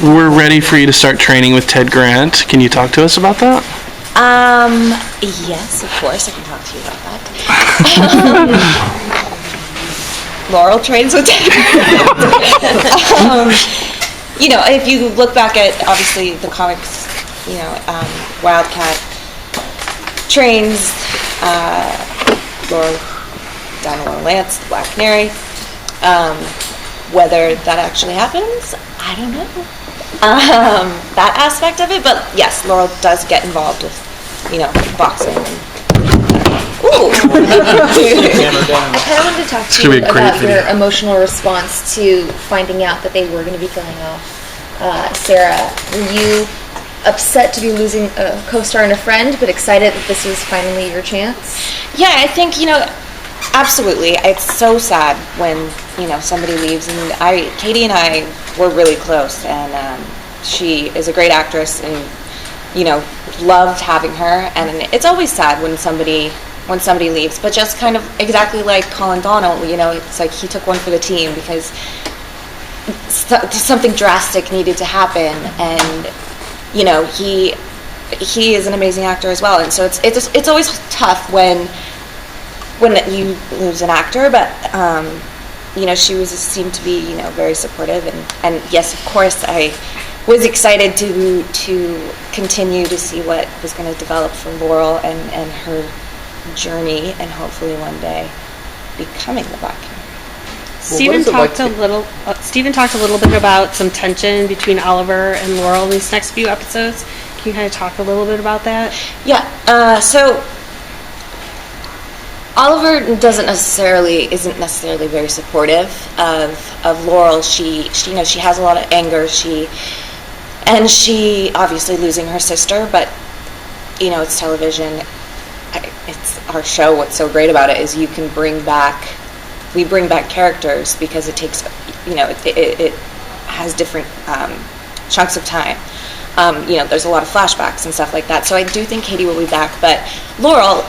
We're ready for you to start training with Ted Grant. Can you talk to us about that? Yes, of course, I can talk to you about that. Laurel trains with Ted. If you look back at, obviously, the comics, Wildcat trains Laurel, Laurel Lance, the Black Canary. Whether that actually happens, I don't know. That aspect of it, but yes, Laurel does get involved with, boxing. Ooh. I kind of wanted to talk to you about your emotional response to finding out that they were going to be killing off Sara. Were you upset to be losing a co-star and a friend, but excited that this was finally your chance? Yeah, I think, absolutely. It's so sad when, somebody leaves. And Katie and I were really close, and she is a great actress, and, loved having her. And it's always sad when somebody leaves, but just kind of exactly like Colin Donnell, it's like he took one for the team because something drastic needed to happen, and, he is an amazing actor as well. And so it's always tough when you lose an actor, but she seemed to be very supportive, and yes, of course, I was excited to continue to see what was going to develop for Laurel and her journey, and hopefully one day becoming the Black Canary. Stephen talked a little bit about some tension between Oliver and Laurel in these next few episodes. Can you kind of talk a little bit about that? Yeah. So Oliver isn't necessarily very supportive of Laurel. She has a lot of anger. She obviously losing her sister, but it's television. It's our show. What's so great about it is we bring back characters because it takes, it has different chunks of time. There's a lot of flashbacks and stuff like that. So I do think Katie will be back, but Laurel,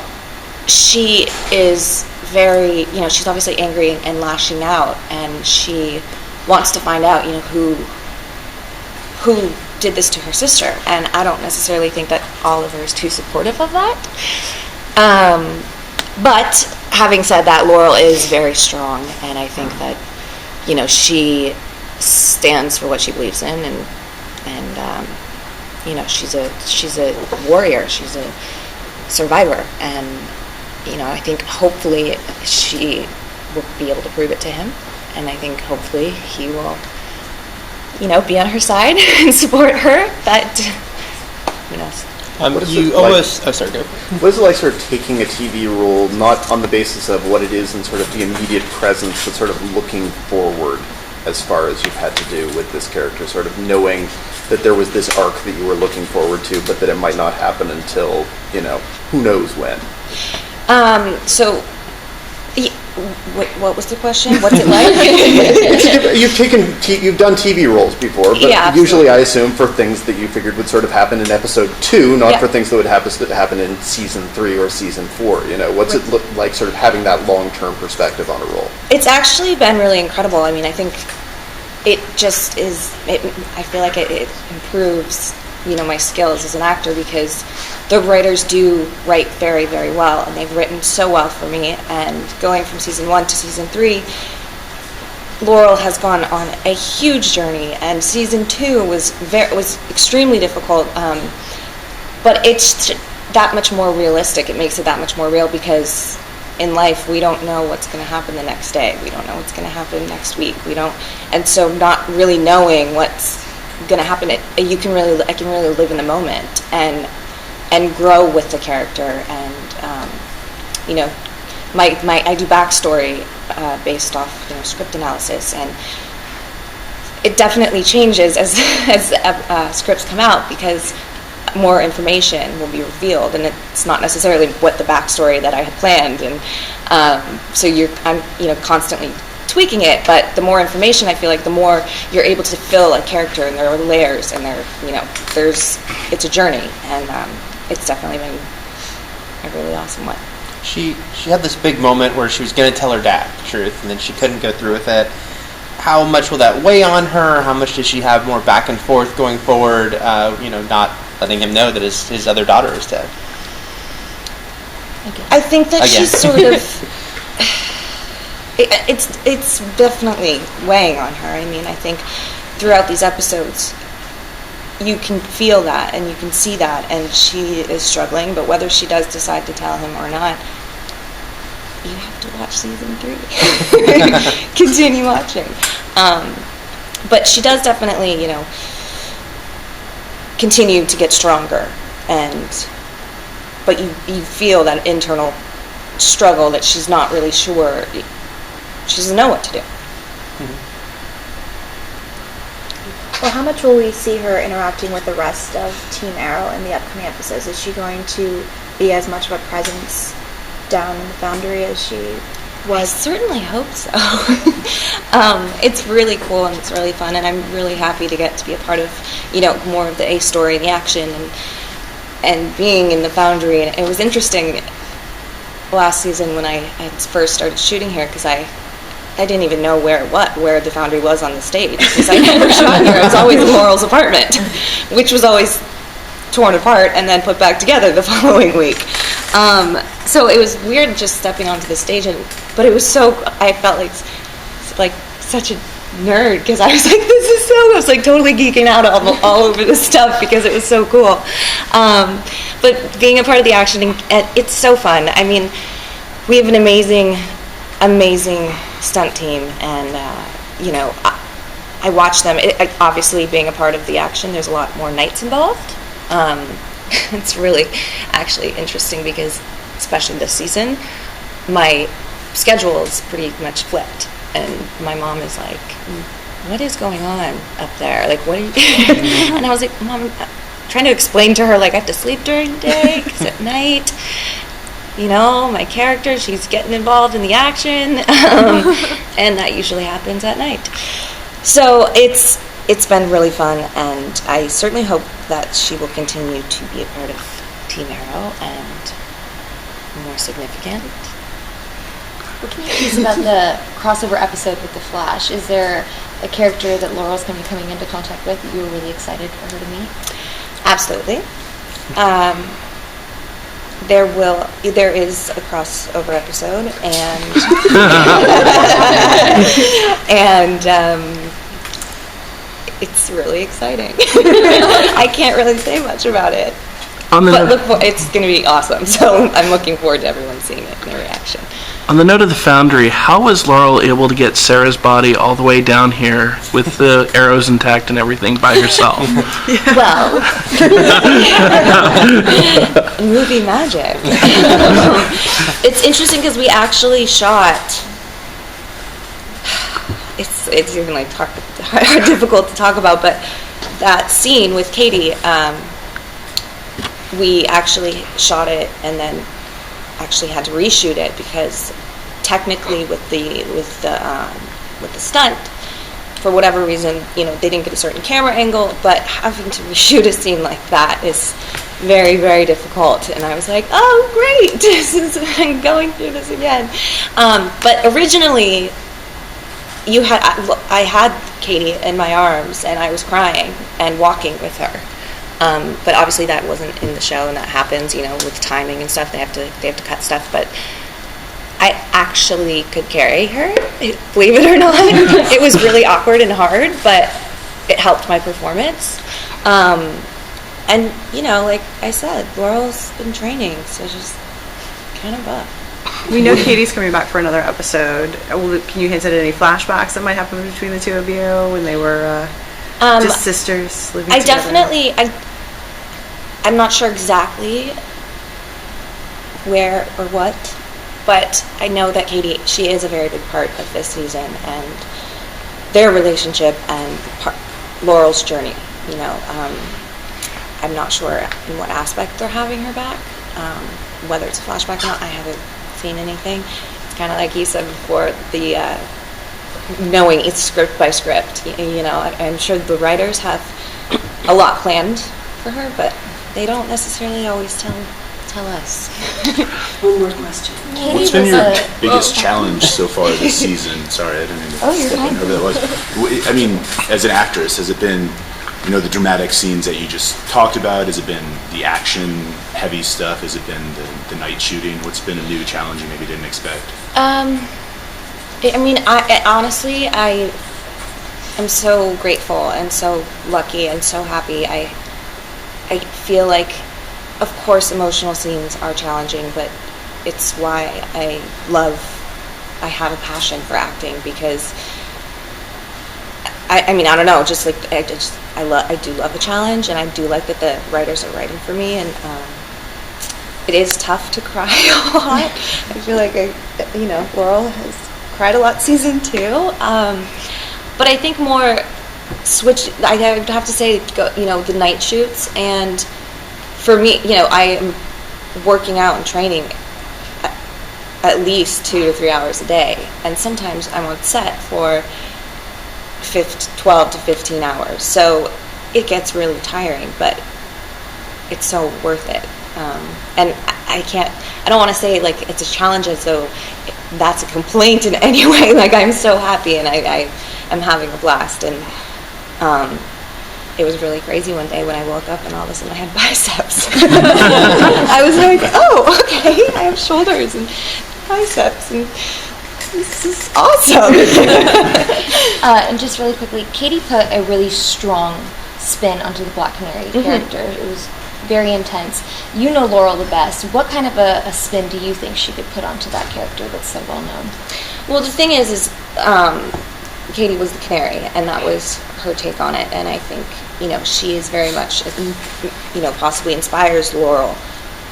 she is very, she's obviously angry and lashing out, and she wants to find out, who did this to her sister. And I don't necessarily think that Oliver is too supportive of that. But having said that, Laurel is very strong, and I think that, she stands for what she believes in, and she's a warrior, she's a survivor, and I think hopefully she will be able to prove it to him, and I think hopefully he will, be on her side and support her. But who knows? Sorry, go. What is it like sort of taking a TV role, not on the basis of what it is and sort of the immediate presence, but sort of looking forward as far as you've had to do with this character, sort of knowing that there was this arc that you were looking forward to, but that it might not happen until, who knows when? What was the question? What's it like? You've done TV roles before, but yeah, usually I assume for things that you figured would sort of happen in episode 2, not for things that would happen in season 3 or season 4. What's it look like, sort of having that long-term perspective on a role? It's actually been really incredible. I mean, I think it just is. I feel like it improves, my skills as an actor, because the writers do write very, very well, and they've written so well for me. And going from season 1 to season 3, Laurel has gone on a huge journey, and season 2 was extremely difficult. But it's that much more realistic. It makes it that much more real, because in life we don't know what's going to happen the next day. We don't know what's going to happen next week. And so not really knowing what's going to happen, I can really live in the moment and grow with the character, and I do backstory based off script analysis, and it definitely changes as scripts come out, because more information will be revealed, and it's not necessarily what the backstory that I had planned, and so I'm constantly tweaking it. But the more information, I feel like the more you're able to fill a character, and there are layers, and it's a journey, and it's definitely been a really awesome one. She had this big moment where she was going to tell her dad the truth, and then she couldn't go through with it. how much will that weigh on her? How much does she have more back and forth going forward? Not letting him know that his other daughter is dead. I think that she's sort of. It's definitely weighing on her. I mean, I think throughout these episodes, you can feel that and you can see that, and she is struggling. But whether she does decide to tell him or not, you have to watch season 3. Continue watching. But she does definitely, continue to get stronger, but you feel that internal struggle that she's not really sure. She doesn't know what to do. Well, how much will we see her interacting with the rest of Team Arrow in the upcoming episodes? Is she going to be as much of a presence down in the Foundry as she was? I certainly hope so. It's really cool and it's really fun, and I'm really happy to get to be a part of, more of the A story and the action and being in the Foundry. And it was interesting last season when I first started shooting here, because I didn't even know where the Foundry was on the stage, because I never shot here. It was always Laurel's apartment, which was always torn apart and then put back together the following week. So it was weird just stepping onto the stage, but it was I felt like such a nerd, because I was like, I was like totally geeking out all over this stuff because it was so cool. But being a part of the action, it's so fun. I mean, we have an amazing stunt team, and I watch them. Obviously, being a part of the action, there's a lot more nights involved. It's really actually interesting because, especially this season, my schedule is pretty much flipped, and my mom is like, "What is going on up there? Like, what are you?" And I was like, "Mom," trying to explain to her, like, I have to sleep during the day because at night, my character, she's getting involved in the action, and that usually happens at night. So it's been really fun, and I certainly hope that she will continue to be a part of Team Arrow and more significant. What can you tell us about the crossover episode with The Flash? Is there a character that Laurel's going to be coming into contact with that you were really excited for her to meet? Absolutely. There is a crossover episode, and it's really exciting. I can't really say much about it, but it's going to be awesome. So I'm looking forward to everyone seeing it and their reaction. On the note of the Foundry, how was Laurel able to get Sara's body all the way down here with the arrows intact and everything by herself? Well, movie magic. It's interesting because we actually shot. It's even difficult to talk about, but that scene with Katie, we actually shot it and then actually had to reshoot it because technically with the stunt, for whatever reason, they didn't get a certain camera angle, but having to reshoot a scene like that is very, very difficult. And I was like, oh great, I'm going through this again. But originally I had Katie in my arms and I was crying and walking with her. But obviously that wasn't in the show, and that happens, with timing and stuff. They have to cut stuff. But I actually could carry her, believe it or not. It was really awkward and hard, but it helped my performance. And like I said, Laurel's been training, so she's kind of buff. We know Katie's coming back for another episode. Can you hint at any flashbacks that might happen between the two of you when they were just sisters living together? I'm not sure exactly where or what, but I know that Katie, she is a very big part of this season and their relationship and Laurel's journey. I'm not sure in what aspect they're having her back, whether it's a flashback or not. I haven't seen anything. It's kind of like you said before, the knowing it's script by script. I'm sure the writers have a lot planned for her, but they don't necessarily always tell Tell us. One more question. What's been your biggest challenge so far this season? Sorry, I didn't mean to step on whoever that was. I mean, as an actress, has it been, the dramatic scenes that you just talked about? Has it been the action-heavy stuff? Has it been the night shooting? What's been a new challenge you maybe didn't expect? Honestly, I am so grateful and so lucky and so happy. I feel like, of course, emotional scenes are challenging, but it's why I have a passion for acting, because I don't know, I do love the challenge, and I do like that the writers are writing for me, and it is tough to cry a lot. I feel like Laurel has cried a lot season 2, but I think more I would have to say, the night shoots, and for me, I am working out and training at least 2 to 3 hours a day, and sometimes I'm on set for 12 to 15 hours, so it gets really tiring, but it's so worth it. And I don't want to say like it's a challenge as though that's a complaint in any way. Like, I'm so happy, and I'm having a blast, and it was really crazy one day when I woke up and all of a sudden I had biceps. I was like, oh, okay, I have shoulders and biceps, and this is awesome. And just really quickly, Katie put a really strong spin onto the Black Canary character. It was very intense. You know Laurel the best. What kind of a spin do you think she could put onto that character that's so well known? Well, the thing is Katie was the canary, and that was her take on it. And I think, she is very much, possibly inspires Laurel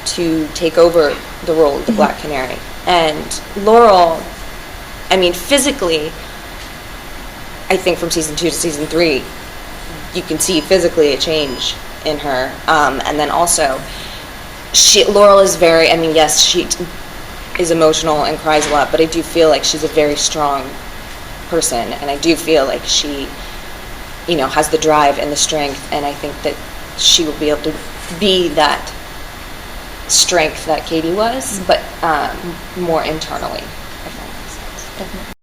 to take over the role of the Black Canary. And Laurel, physically, I think from season 2 to season 3, you can see physically a change in her. And then also, Laurel is very, yes, she is emotional and cries a lot, but I do feel like she's a very strong person, and I do feel like she, has the drive and the strength, and I think that she will be able to be that strength that Katie was, but more internally, if that makes sense. Definitely.